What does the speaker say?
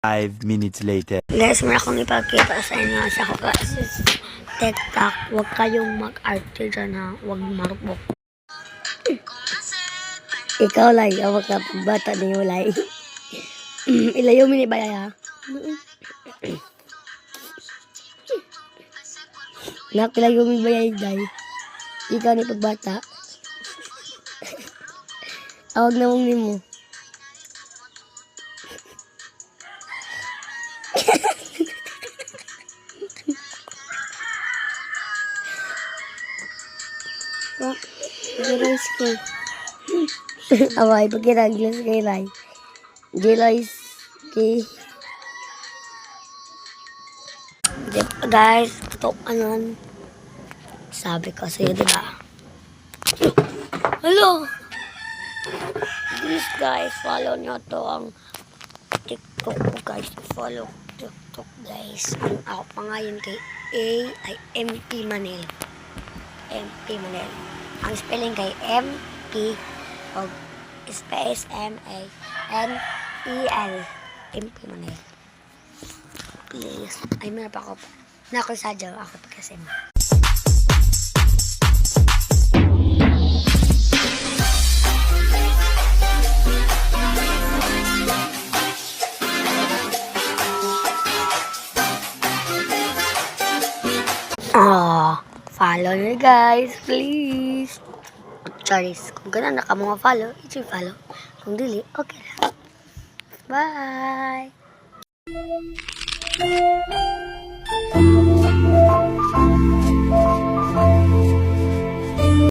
5 minutes later. Guys, meron akong ipagkita sa inyo sa classes TikTok. Huwag kayong mag-arte dyan ha. Huwag marupok. Ikaw lang, huwag ka pagbata ni Ulay. Ilayo mo ni Bayay ha. Nakilayo mo ni Bayay day. Ikaw ni pagbata. Awag na mong ni mo. Jelois ko. Away, pagkiraglas kay Ray. Jelois kay... Guys, ito anon. Sabi ko sa'yo, diba? Hello! Please guys, follow nyo to ang TikTok ko guys. Follow TikTok guys. Ang ako pa ngayon kay MP Manel. MP Manel. Ang spelling kay MP o space M-A-N-E-L. MP Manel. Please. Ay, meron pa ako. Nakusadyaw ako kasi mo. Follow nyo guys, please. Charis, kung gano'n na ka mga follow, i-follow. Kung dili, okay lang. Bye!